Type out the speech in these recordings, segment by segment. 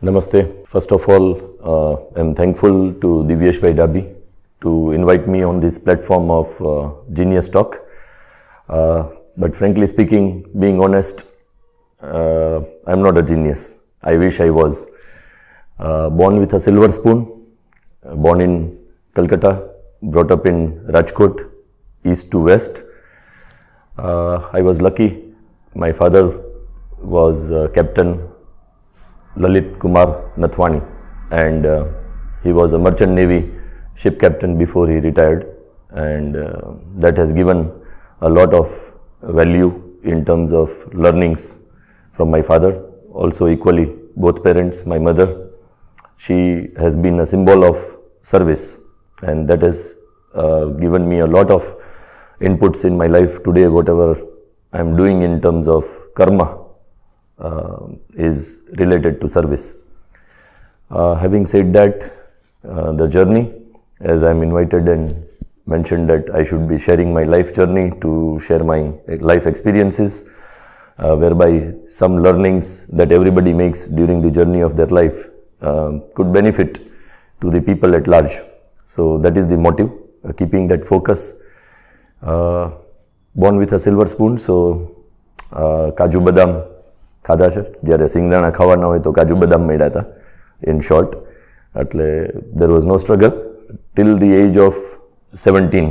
Namaste. First of all, I'm thankful to Divyesh Bhai Dabi to invite me on this platform of Genius Talk. But frankly speaking, being honest, I'm not a genius. I wish I was. Born with a silver spoon, born in Calcutta, brought up in Rajkot, east to west. I was lucky. My father was Captain Lalit Kumar Nathwani, and he was a merchant navy ship captain before he retired, and that has given a lot of value in terms of learnings from my father. Also equally, both parents, my mother, she has been a symbol of service, and that has given me a lot of inputs in my life today. Whatever I am doing in terms of karma is related to service. Having said that, the journey, as I am invited and mentioned that I should be sharing my life journey to share my life experiences, whereby some learnings that everybody makes during the journey of their life could benefit to the people at large. So that is the motive, keeping that focus. Born with a silver spoon, so કાજુ બદામ ખાધા છે. જ્યારે સિંગદાણા ખાવાના હોય તો કાજુ બદામ મળ્યા હતા, in short. એટલે there was no struggle till the age of 17,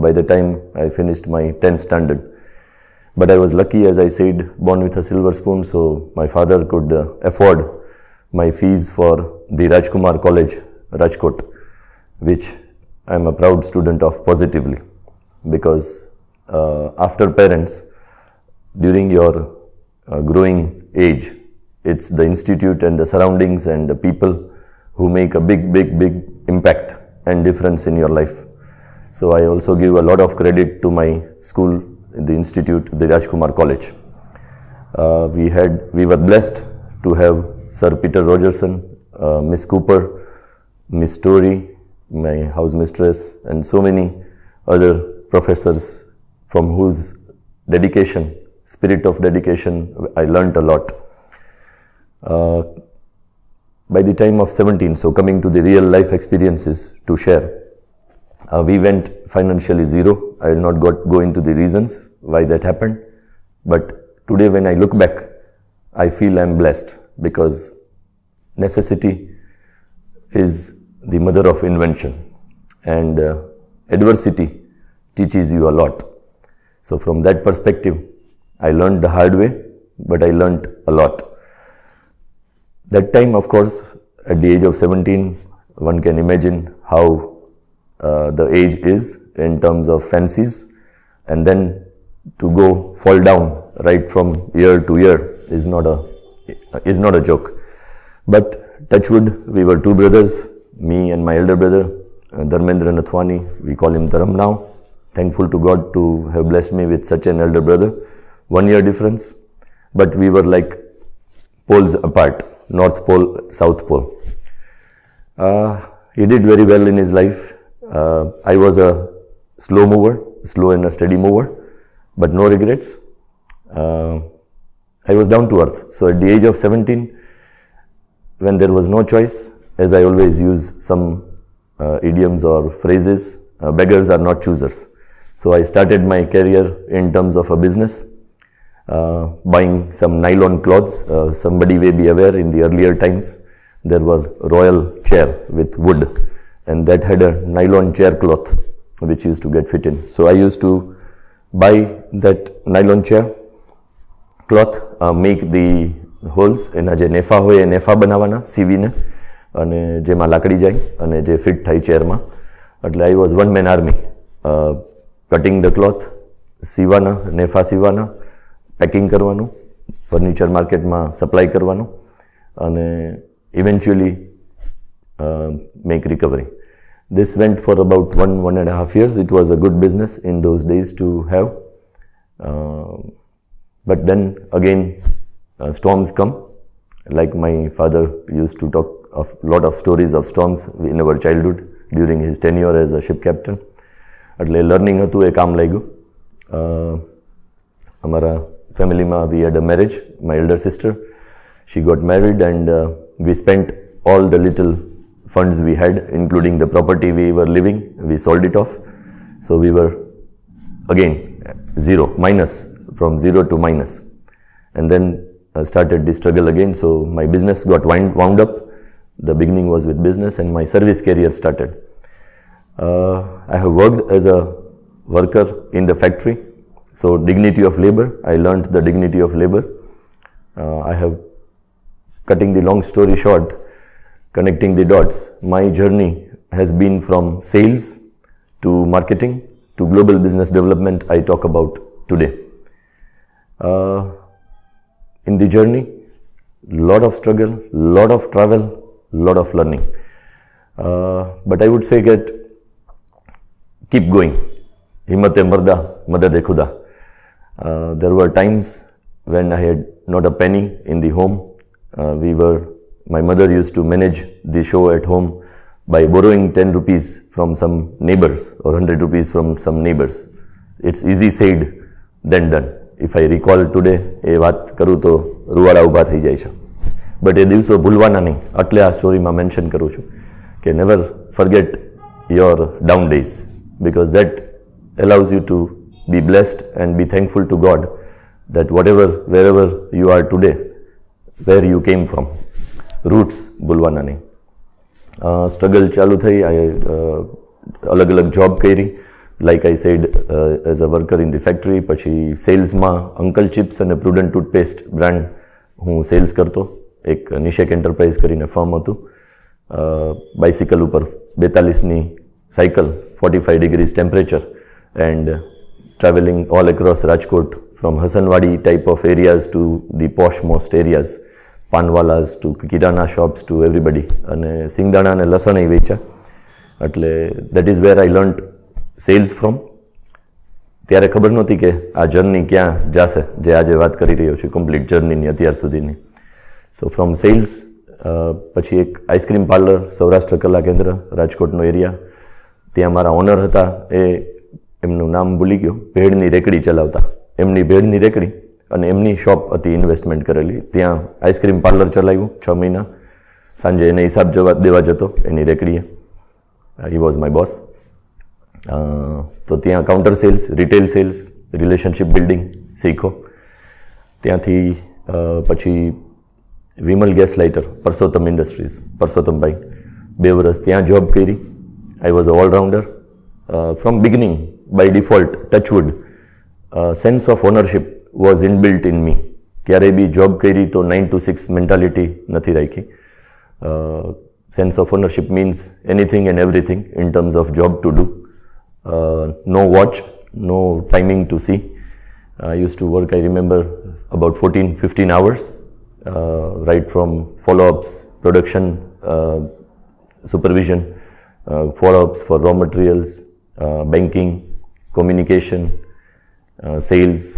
by the time I finished my 10th standard. But I was lucky, as I said, born with a silver spoon, so my father could afford my fees for the Rajkumar College, Rajkot, which I am a proud student of positively, because after parents, during your growing age, it's the institute and the surroundings and the people who make a big impact and difference in your life. So I also give a lot of credit to my school, the institute, the Rajkumar College. We were blessed to have Sir Peter Rogerson, Miss Cooper, Miss Story, my house mistress, and so many other professors from whose dedication, spirit of dedication, I learnt a lot. By the time of 17, so coming to the real life experiences to share, we went financially zero. I will not go into the reasons why that happened, but today when I look back, I feel I am blessed, because necessity is the mother of invention, and adversity teaches you a lot. So from that perspective, I learned the hard way, but I learned a lot. That time, of course, at the age of 17, one can imagine how the age is in terms of fancies, and then to go fall down right from year to year is not a joke. But touchwood, we were two brothers, me and my elder brother, Dharmendra Nathwani, we call him Dharam now. Thankful to God to have blessed me with such an elder brother. 1 year difference, but we were like poles apart, North Pole, South Pole. He did very well in his life. I was a slow and a steady mover, but no regrets. I was down to earth. So at the age of 17, when there was no choice, as I always use some idioms or phrases, beggars are not choosers. So I started my career in terms of a business, buying some nylon cloths. Somebody may be aware, in the earlier times, there were royal chair with wood, and that had a nylon chair cloth which used to get fit in. So I used to buy that nylon chair cloth, make the holes, એના જે નેફા હોય એ નેફા બનાવવાના સીવીને, અને જેમાં લાકડી જાય અને જે ફિટ થાય ચેરમાં. એટલે I was one man army, cutting the cloth, સીવાના, નેફા સીવાના, પેકિંગ કરવાનું, ફર્નિચર માર્કેટમાં સપ્લાય કરવાનું, અને eventually make recovery. This went for about 1.5 years. It was a good business in those days to have. But then again, storms come. Like my father used to talk of lot of stories of storms in our childhood during his tenure as a ship captain. એટલે learning હતું એ કામ લાગ્યું. અમારા ફેમિલીમાં we had a marriage. My elder sister, she got married, and we spent all the little funds we had, including the property we were living. We sold it off. So we were again from zero to minus. And then started the struggle again. So my business got wound up. The beginning was with business, and my service career started. I have worked as a worker in the factory. So dignity of labor, I learned the dignity of labor. I have, cutting the long story short, connecting the dots, my journey has been from sales to marketing to global business development I talk about today. In the journey, lot of struggle, lot of travel, lot of learning. But I would say that keep going. Himmate marda, madade khuda. There were times when I had not a penny in the home. My mother used to manage the show at home by borrowing 10 rupees from some neighbors or 100 rupees from some neighbors. It's easy said than done. If I recall today, એ વાત કરું તો રૂવાડા ઊભા થઈ જાય છે. But એ દિવસો ભૂલવાના નહીં, એટલે આ સ્ટોરીમાં મેન્શન કરું છું કે never forget your down days, because that allows you to be blessed and be thankful to God that wherever you are today, where you came from. Roots ભૂલવાના નહીં. સ્ટ્રગલ ચાલુ થઈ, અલગ અલગ જોબ કરી. Like I said, as a worker in the factory, પછી સેલ્સમાં uncle chips અને prudent toothpaste brand હું cells કરતો. એક નિશેક એન્ટરપ્રાઇઝ કરીને ફર્મ હતું. બાઇસિકલ ઉપર 42ની cycle, 45 degrees temperature, and traveling all across Rajkot from Hasanwadi type of areas to the posh most areas, પાનવાલાસ to kirana shops to everybody. અને સિંગદાણા અને લસણ એ વેચા. એટલે that is where I learned sales from. ત્યારે ખબર નહોતી કે આ જર્ની ક્યાં જશે, જે આજે વાત કરી રહ્યો છું, કમ્પ્લીટ જર્નીની અત્યાર સુધીની. સો ફ્રોમ સેલ્સ પછી એક આઈસ્ક્રીમ પાર્લર, સૌરાષ્ટ્ર કલા કેન્દ્ર, રાજકોટનો એરિયા. ત્યાં મારા ઓનર હતા, એમનું નામ ભૂલી ગયો, ભેળની રેકડી ચલાવતા. એમની ભેળની રેકડી અને એમની શોપ હતી ઇન્વેસ્ટમેન્ટ કરેલી. ત્યાં આઈસ્ક્રીમ પાર્લર ચલાવ્યું 6 મહિના. સાંજે એને હિસાબ દેવા જતો એની રેકડીએ. He was my boss. તો ત્યાં counter sales, retail sales, relationship building શીખો. ત્યાંથી પછી Vimal gas lighter, Parsottam industries, પરસોત્તમભાઈ, 2 વર્ષ ત્યાં જોબ કરી. I was a allrounder. From beginning by default, touchwood, sense of ownership was inbuilt in me. ક્યારેય બી જોબ કરી તો 9 to 6 મેન્ટાલિટી નથી રાખી. Sense of ownership means anything and everything in terms of job to do. No watch, no timing to see. I used to work, I remember, about 14-15 hours, right from follow-ups, production, supervision, follow-ups for raw materials, banking, communication, sales,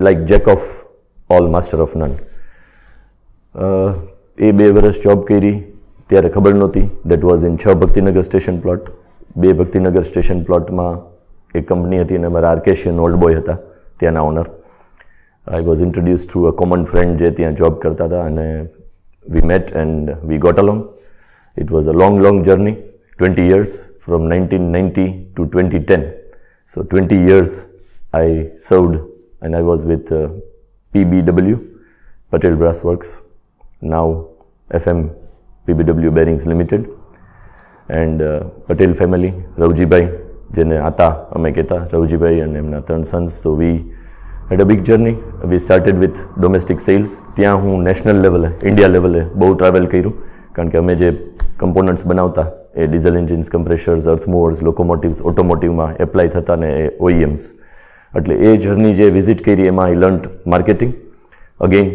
like jack of all, master of none. એ 2 વર્ષ job કરી. ત્યારે ખબર નહોતી. That was in 6 Bhaktinagar station plot. 2 Bhaktinagar station પ્લોટમાં એક company હતી અને અમારા આર્કેશિયન ઓલ્ડ બોય હતા ત્યાંના owner. I was introduce through a common friend જે ત્યાં જોબ કરતા હતા, અને we met and we got along. It was a long journey, 20 years from 1990 to 2010. So 20 years I served, and I was with PBW, Patel Brass Works, now FM PBW Bearings Limited. And Patel family, Ravjibhai, જેને આતા અમે કહેતા, રવજીભાઈ અને એમના 3 sons. So we had a big journey. We started with domestic sales. ત્યાં હું national લેવલે, India લેવલે બહુ ટ્રાવેલ કર્યું, કારણ કે અમે જે કમ્પોનન્ટ્સ બનાવતા એ ડીઝલ એન્જિન્સ, કમ્પ્રેશર્સ, અર્થ મૂવર્સ, લોકોમોટિવ્સ, ઓટોમોટિવમાં એપ્લાય થતા ને એ OEMs. એટલે એ જર્ની જે વિઝિટ કરી એમાં I learned marketing. Again,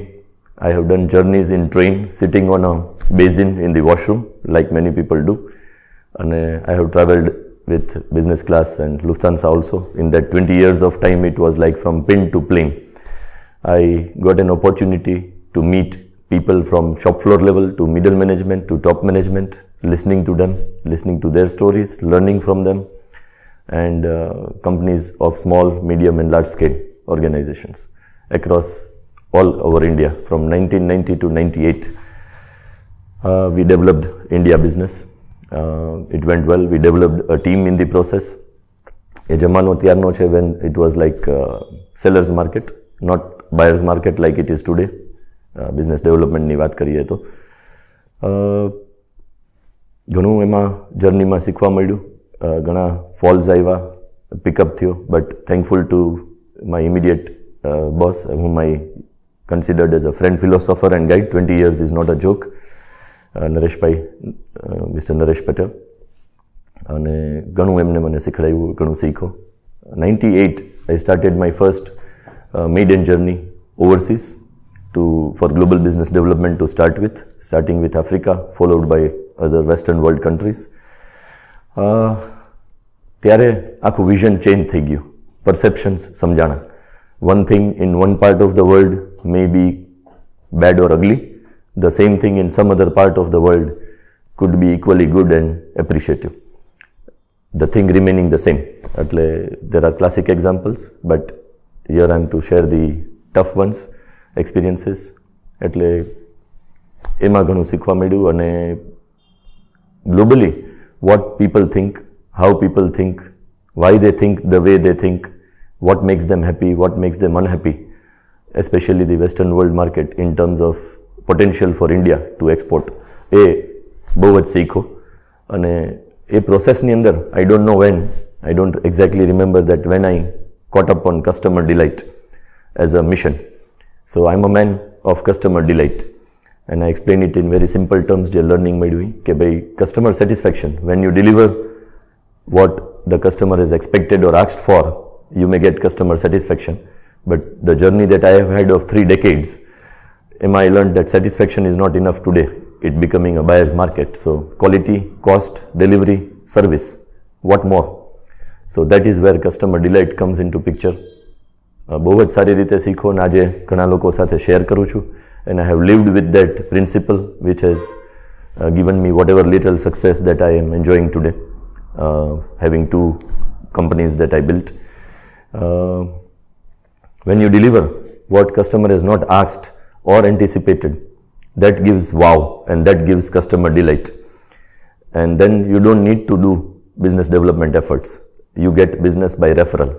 I have done journeys in train, sitting on a basin in the washroom like many people do. And I have travelled with business class and Lufthansa also. In that 20 years of time, it was like from pin to plane. I got an opportunity to meet people from shop floor level to middle management to top management, listening to them, listening to their stories, learning from them, and companies of small, medium and large scale organizations across all over India from 1990 to 98. We developed India business. It went well. We developed a team in the process. એ જમાનો ત્યારનો છે when it was like seller's market, not buyer's market like it is today. Business ડેવલપમેન્ટની વાત કરીએ તો ઘણું એમાં જર્નીમાં શીખવા મળ્યું, ઘણા ફોલ્સ આવ્યા, પિકઅપ થયો, but thankful to my immediate boss whom I considered as a friend, philosopher and guide. 20 years is not a joke. Nareshbhai, mister Naresh Patel, અને ઘણું એમને મને શીખડાવ્યું, ઘણું શીખો. 98 I started my first maiden journey overseas for global business development to start with, starting with Africa, followed by other Western world countries. ત્યારે આખું vision change થઈ ગયું, પરસેપ્શન્સ સમજાણા. One thing in one part of the world may be bad or ugly. The same thing in some other part of the world could be equally good and appreciative. The thing remaining the same. There are classic examples, but here I am to share the tough ones, experiences. એમાં ઘણું શીખવા મળ્યું. અને globally what people think, how people think, why they think the way they think, what makes them happy, what makes them unhappy, especially the Western world market in terms of potential for India to export. એ બહુ જ શીખો. અને એ પ્રોસેસની અંદર I don't know when, I don't exactly remember that when I caught up on customer delight as a mission. So I'm a man of customer delight, and I explain it in very simple terms. જે learning મળ્યું કે ભાઈ customer satisfaction, when you deliver what the customer is expected or asked for, you may get customer satisfaction. But the journey that I have had of 3 decades, I learned that satisfaction is not enough today. It becoming a buyer's market. So quality, cost, delivery, service, what more? So that is where customer delight comes into picture. બહુ જ સારી રીતે શીખો, અને આજે ઘણા લોકો સાથે શેર કરું છું. And I have lived with that principle, which has given me whatever little success that I am enjoying today, having 2 companies that I built. When you deliver what customer has not asked or anticipated, that gives wow, and that gives customer delight. And then you don't need to do business development efforts. You get business by referral,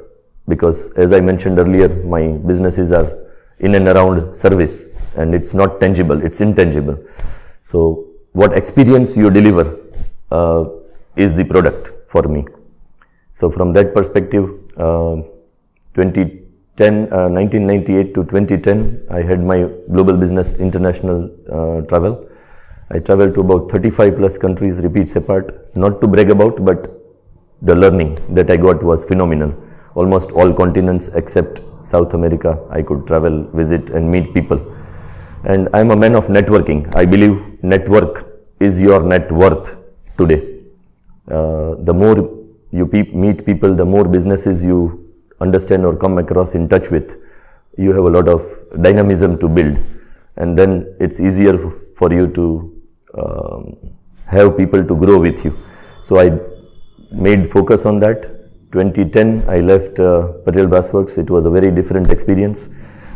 because as I mentioned earlier, my businesses are in and around service, and it's not tangible, it's intangible. So what experience you deliver is the product for me. So from that perspective, 1998 to 2010, I had my global business international travel. I traveled to about 35 plus countries, repeats apart. Not to brag about, but the learning that I got was phenomenal. Almost all continents except South America, I could travel, visit and meet people. And I'm a man of networking. I believe network is your net worth today. The more you meet people, the more businesses you understand or come across in touch with, you have a lot of dynamism to build, and then it's easier for you to have people to grow with you. So I made focus on that. 2010 I left Patel Brassworks. It was a very different experience.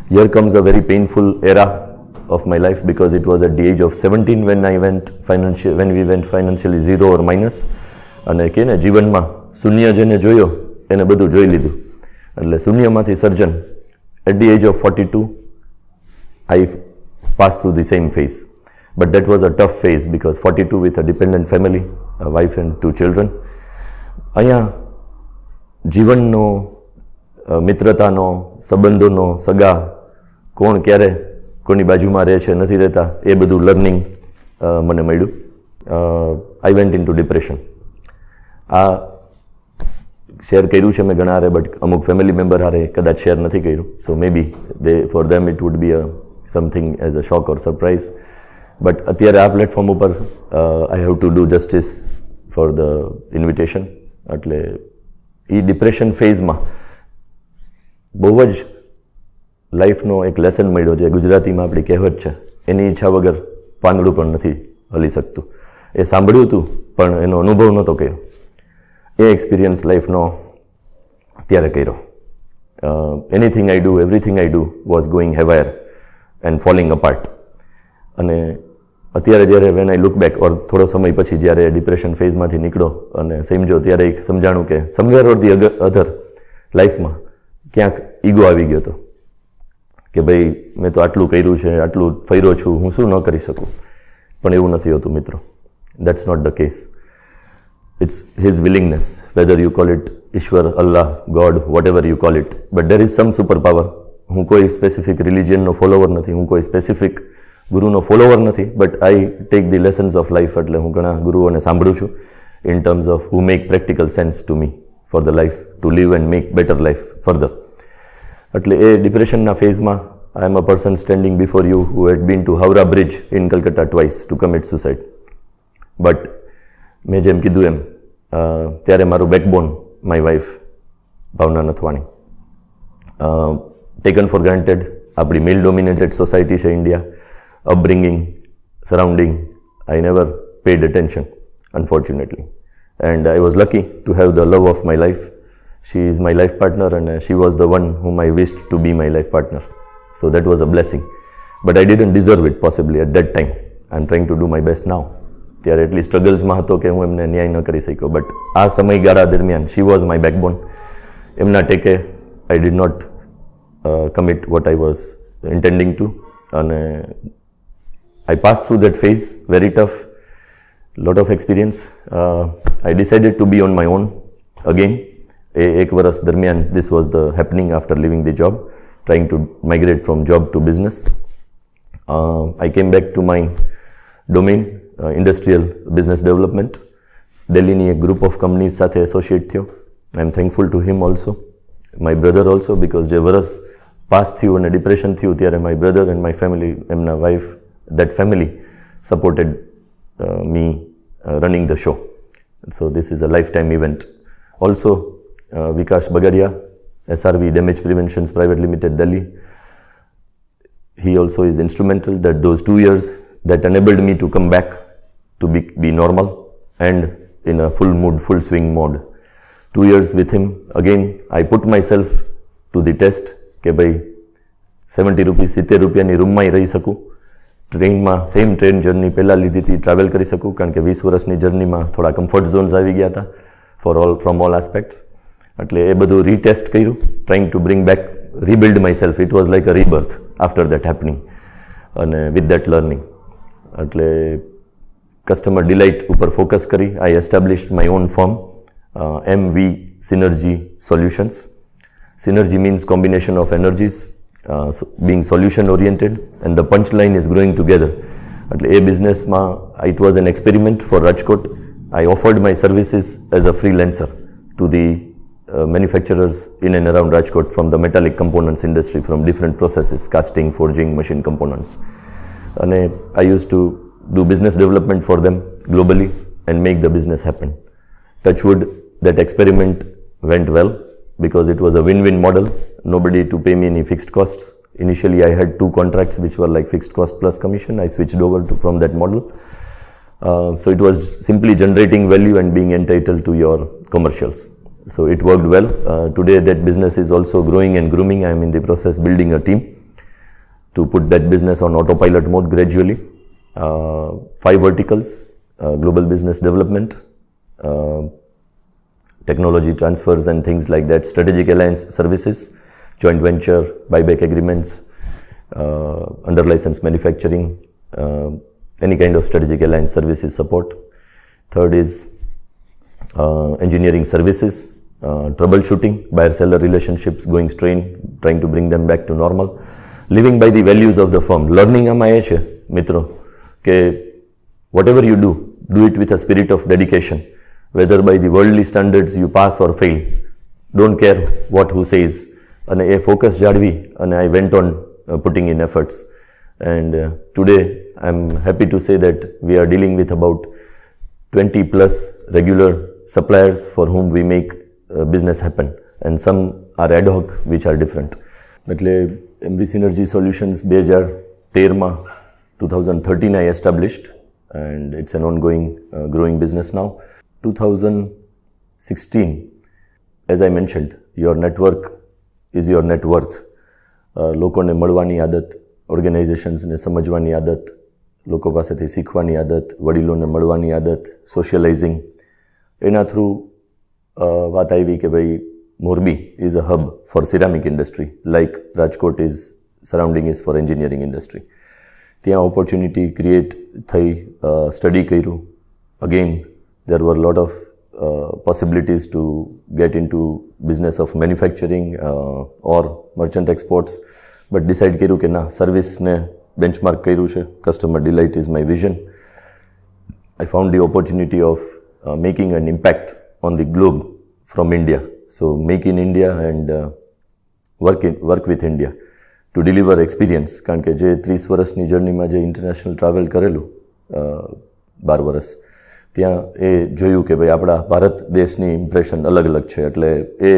Here comes a very painful era of my life, because it was at the age of 17 when we went financially zero or minus. અને કે ને જીવનમાં શૂન્ય જેને જોયો એને બધું જોઈ લીધું. એટલે શૂન્યમાંથી સર્જન. At the age of 42, I passed through the same phase. But that was a tough phase, because 42 with a dependent family, a wife and 2 children. અહીંયા જીવનનો, મિત્રતાનો, સંબંધોનો, સગા, કોણ ક્યારે કોની બાજુમાં રહે છે, નથી રહેતા, એ બધું લર્નિંગ મને મળ્યું. I went into depression. આ શેર કર્યું છે મેં ઘણા હારે, બટ અમુક ફેમિલી મેમ્બર હારે કદાચ શેર નથી કર્યું. So maybe for them it would be something as a shock or surprise. But અત્યારે આ પ્લેટફોર્મ ઉપર I have to do justice for the invitation. એટલે એ ડિપ્રેશન ફેઝમાં બહુ જ લાઈફનો એક લેસન મળ્યો, જે ગુજરાતીમાં આપણી કહેવત છે, એની ઈચ્છા વગર પાંદડું પણ નથી હલી શકતું. એ સાંભળ્યું હતું પણ એનો અનુભવ નહોતો કર્યો. એ એક્સપિરિયન્સ લાઈફનો ત્યારે કર્યો. Anything I do, everything I do was going haywire and falling apart. અને અત્યારે જ્યારે when I look back or થોડો સમય પછી જ્યારે ડિપ્રેશન ફેઝમાંથી નીકળો અને સમજો ત્યારે એક સમજાણું કે સમવેર ઓર ધી અધર લાઈફમાં ક્યાંક ઈગો આવી ગયો હતો કે ભાઈ મેં તો આટલું કર્યું છે, આટલું ફર્યો છું, હું શું ન કરી શકું. પણ એવું નથી હોતું મિત્રો. That's not the case. It's his willingness, whether you call it Ishwar, Allah, God, whatever you call it, but there is some super power. હું કોઈ સ્પેસિફિક રિલિજિયનનો ફોલોવર નથી, હું કોઈ સ્પેસિફિક ગુરુનો ફોલોવર નથી, but I take the lessons of life. એટલે હું ઘણા ગુરુઓને સાંભળું છું in terms of who make practical sense to me for the life, to live and make better life further. એટલે એ ડિપ્રેશનના ફેઝમાં I am a person standing before you who had been to Howrah Bridge in Calcutta twice to commit suicide. But મેં જેમ કીધું એમ ત્યારે મારું backbone my wife Bhavna Nathwani. Taken four granted આપણી મેલ ડોમિનેટેડ સોસાયટી છે India, upbringing, surrounding, I never paid attention, unfortunately. And I was lucky to have the love of my life. She is my life partner and she was the one whom I wished to be my life partner. So that was a blessing. But I didn't deserve it possibly at that time. I'm trying to do my best now. ત્યારે એટલી સ્ટ્રગલ્સમાં હતો કે હું એમને ન્યાય ન કરી શક્યો. બટ આ સમયગાળા દરમિયાન શી વોઝ માય બેકબોન. એમના ટેકે I did not commit what I was intending to. અને I passed through that phase, very tough, lot of experience. I decided to be on my own again. Ek varas darmiyan, this was the happening after leaving the job, trying to migrate from job to business. I came back to my domain, industrial business development. Delhi ni ek group of companies સાથે associate થયો. I am thankful to him also, my brother also, because જે વરસ pass થયું અને depression થયું ત્યારે my brother and my family, એમના wife, that family supported me running the show. So this is a lifetime event. Also, Vikas Bagaria, SRV Damage Preventions Private Limited, Delhi. He also is instrumental that those 2 years that enabled me to come back to be normal and in a full mood, full swing mode. 2 years with him. Again, I put myself to the test કે ભાઈ 70 રૂપિયા 70 રૂપિયાની રૂમમાં રહી શકું, ટ્રેનમાં same train journey પહેલાં લીધી હતી, ટ્રાવેલ કરી શકું, કારણ કે 20 વર્ષની જર્નીમાં થોડા કમ્ફર્ટ ઝોન્સ આવી ગયા હતા ફ્રોમ ઓલ આસ્પેક્ટ્સ. એટલે એ બધું રીટેસ્ટ કર્યું, trying to bring back, rebuild myself. It was like a rebirth after that happening અને વિથ દેટ લર્નિંગ. એટલે કસ્ટમર ડિલાઇટ ઉપર ફોકસ કરી I established my own firm, MV Synergy Solutions. Synergy means combination of energies, being solution oriented, and the punchline is growing together. એટલે એ બિઝનેસમાં it was an experiment for Rajkot. I offered my services as a freelancer to the manufacturers in and around Rajkot from the metallic components industry, from different processes, casting, forging, machine components. And I used to do business development for them globally and make the business happen. Touch wood, that experiment went well because it was a win-win model. Nobody to pay me any fixed costs. Initially, I had 2 contracts which were like fixed cost plus commission. I switched over from that model. So it was simply generating value and being entitled to your commercials. So it worked well. Today that business is also growing and grooming. I am in the process building a team to put that business on autopilot mode gradually. 5 verticals: global business development, technology transfers and things like that, strategic alliance services, joint venture, buyback agreements, under license manufacturing, any kind of strategic alliance services support. Third is engineering services, troubleshooting, buyer-seller relationships going strained, trying to bring them back to normal, living by the values of the firm. Learning આમાં એ છે મિત્રો કે whatever you do it with a spirit of dedication. Whether by the worldly standards you pass or fail, don't care what who says. And a focus જાળવી and I went on putting in efforts. And today I'm happy to say that we are dealing with about 20 plus regular suppliers for whom we make business happen, and some are ad hoc which are different. એટલે MV Synergy Solutions 2013 I established, and it's an ongoing growing business now. 2016, as I mentioned, your network is your net worth. લોકોને મળવાની આદત, ઓર્ગેનાઇઝેશન્સને સમજવાની આદત, લોકો પાસેથી શીખવાની આદત, વડીલોને મળવાની આદત, સોશિયલાઇઝિંગ, એના થ્રુ વાત આવી કે ભાઈ Morbi is a hub four ceramic industry like Rajkot is surrounding is four engineering industry. ત્યાં ઓપોર્ચ્યુનિટી ક્રિએટ થઈ, સ્ટડી કર્યું. Again there were a lot of possibilities to get into business of manufacturing or merchant exports, but decide કર્યું કે ના, સર્વિસને benchmark કર્યું છે. Customer delight is my vision. I found the opportunity of making an impact on the globe from India. So make in India and work with India to deliver experience. કારણ કે જે 30 વર્ષની જર્નીમાં જે ઇન્ટરનેશનલ ટ્રાવેલ કરેલું 12 વર્ષ, ત્યાં એ જોયું કે ભાઈ આપણા ભારત દેશની ઇમ્પ્રેશન અલગ અલગ છે, એટલે એ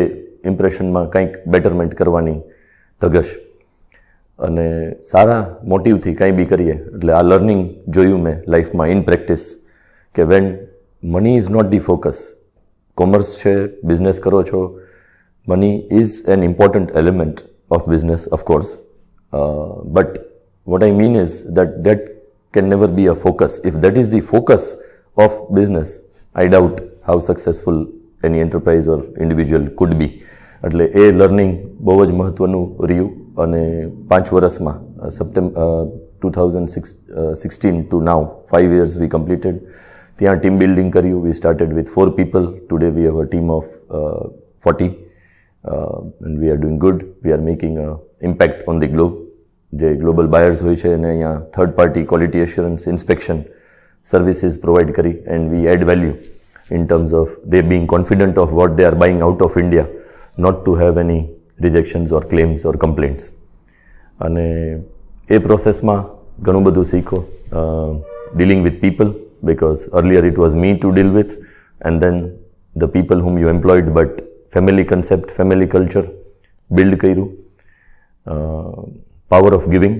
ઇમ્પ્રેશનમાં કંઈક બેટરમેન્ટ કરવાની ધગશ અને સારા મોટિવથી કંઈ બી કરીએ. એટલે આ લર્નિંગ જોયું મેં લાઈફમાં ઇન પ્રેક્ટિસ કે when money is not the focus. Commerce છે, બિઝનેસ કરો છો, money is an important element of business, of course, but what I mean is that can never be a focus. If that is the focus of business, I doubt how successful any enterprise or individual could be. એટલે એ learning બહુ જ મહત્ત્વનું રહ્યું. અને 5 વર્ષમાં September 2016 to now 5 years we completed. ત્યાં team building કર્યું. We started with 4 people. Today we have a team of 40. And we are doing good. We are making an impact on the globe. જે global buyers હોય છે એને અહીંયા third party quality assurance inspection services provide કરી and we add value in terms of they being confident of what they are buying out of India, not to have any rejections or claims or complaints. અને એ પ્રોસેસમાં ઘણું બધું શીખો. Dealing with people, because earlier it was me to deal with and then the people whom you employed, but family concept, family culture build કર્યું. Power of giving,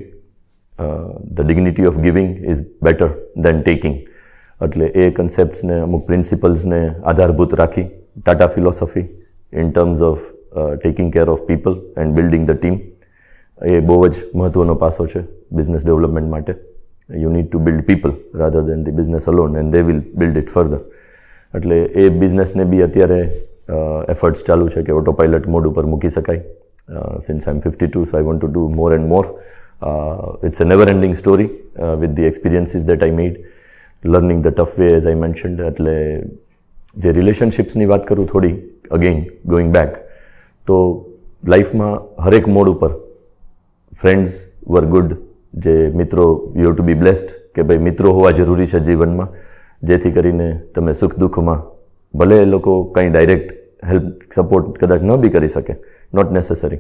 the dignity of giving is better than taking. એટલે એ કન્સેપ્ટ્સને, અમુક પ્રિન્સિપલ્સને આધારભૂત રાખી Tata philosophy in terms of taking care of people and building the team, એ બહુ જ મહત્ત્વનો પાસો છે બિઝનેસ ડેવલપમેન્ટ માટે. You need to build people rather than the business alone and they will build it further. એટલે એ બિઝનેસને બી અત્યારે એફર્ટ્સ ચાલુ છે કે ઓટો પાયલટ મોડ ઉપર મૂકી શકાય. Since I'm 52, so I want to do more and more. It's a never-ending story with the experiences that I made, learning the tough way, as I mentioned. એટલે જે રિલેશનશિપ્સની વાત કરું થોડી, અગેન ગોઈંગ બેક, તો લાઈફમાં હરેક મોડ ઉપર friends વર good. જે મિત્રો, you have to be blessed કે ભાઈ મિત્રો હોવા જરૂરી છે જીવનમાં, જેથી કરીને તમે સુખ દુઃખમાં, ભલે એ લોકો કંઈ ડાયરેક્ટ હેલ્પ સપોર્ટ કદાચ ન બી કરી શકે, not necessary,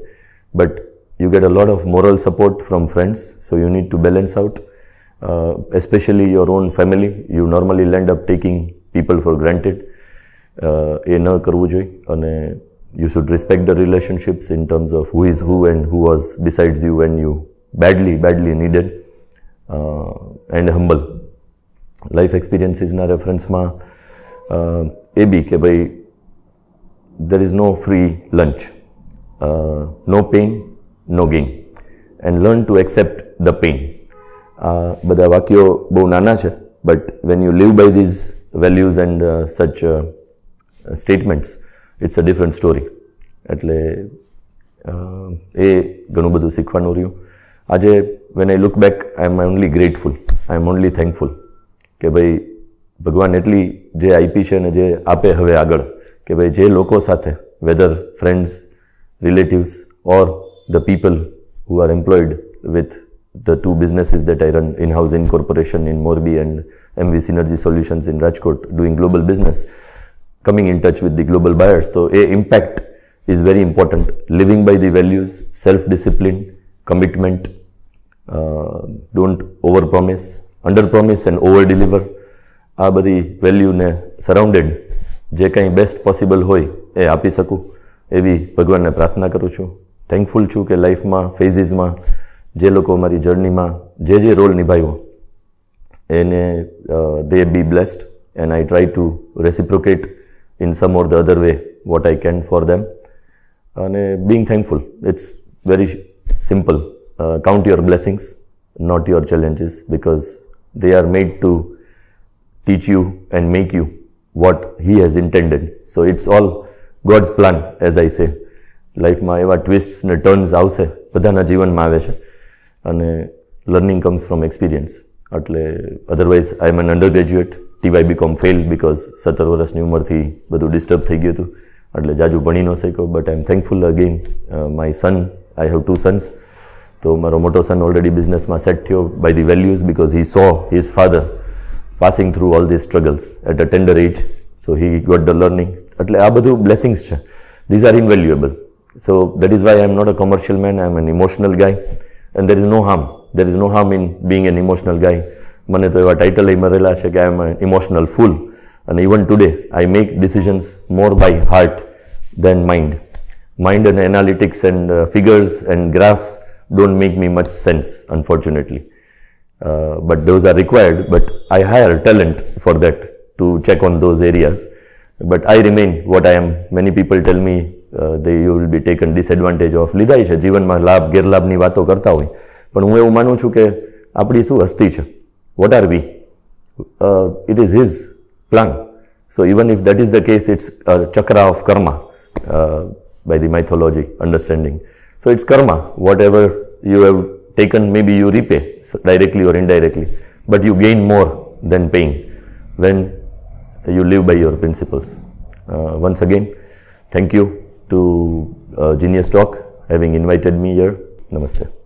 but you get a lot of moral support from friends, so you need to balance out, especially your own family. You normally end up taking people for granted. એ ન કરવું જોઈએ. અને you should respect the relationships in terms of who is who and who was besides you when you badly needed, and humble. Life experiences ના રેફરન્સમાં એ બી કે ભાઈ there is no free lunch. No pain, no gain, and learn to accept the pain. બધા વાક્યો બહુ નાના છે, but when you live by these values and such statements, it's a different story. એટલે એ ઘણું બધું શીખવાનું રહ્યું. આજે when I look back, I am only grateful, I am only thankful કે ભાઈ ભગવાન એટલી જે આપી છે ને જે આપે હવે આગળ, કે ભાઈ જે લોકો સાથે, whether friends, relatives or the people who are employed with the 2 businesses that I run, Inhouse Incorporation in Morbi and MV Synergy Solutions in Rajkot, doing global business, coming in touch with the global buyers. So a impact is very important. Living by the values, self-discipline, commitment, don't over-promise, under-promise and over-deliver. આ બધી વેલ્યુને surrounded જે કંઈ best possible હોય એ આપી શકું એવી ભગવાનને પ્રાર્થના કરું છું. થેન્કફુલ છું કે લાઈફમાં ફેઝીસમાં જે લોકો મારી જર્નીમાં જે રોલ નિભાવ્યો એને they be blessed and I try to reciprocate in some or the other way what I can for them. And being thankful, it's very simple. Count your blessings, not your challenges, because They are made to teach you and make you what He has intended. So it's all God's plan, as I say. લાઈફમાં એવા ટ્વિસ્ટ્સ ને turns આવશે, બધાના જીવનમાં આવે છે, અને learning comes from experience. એટલે otherwise I am an undergraduate, TY BCom fail because 17 વર્ષની ઉંમરથી બધું ડિસ્ટર્બ થઈ ગયું હતું, એટલે જાજુ ભણી ન શક્યો. But I am thankful again my son, I have 2 sons. તો મારો મોટો સન ઓલરેડી બિઝનેસમાં સેટ થયો by the values, because he saw his father passing through all this struggles at a tender age, so he got the learning. એટલે આ બધું blessings છે. These are invaluable. So that is why I am not a commercial man, I am an emotional guy, and there is no harm. There is no harm in being an emotional guy. મને તો એવા title મળેલા છે કે I am an emotional fool, and even today I make decisions more by heart than mind. Mind and analytics and figures and graphs don't make me much sense, unfortunately. But those are required, but I hire talent for that to check on those areas. But I remain what I am. Many people tell me you will be taken disadvantage of. લીધા છે જીવનમાં, લાભ ગેરલાભની વાતો કરતા હોય, પણ હું એવું માનું છું કે આપણી શું હસ્તી છે, what are we, it is his plan. So even if that is the case, it's chakra of karma by the mythology understanding. So it's karma. Whatever you have taken, maybe you repay directly or indirectly, but you gain more than paying when you live by your principles. Once again, thank you to Genius Talk having invited me here. Namaste.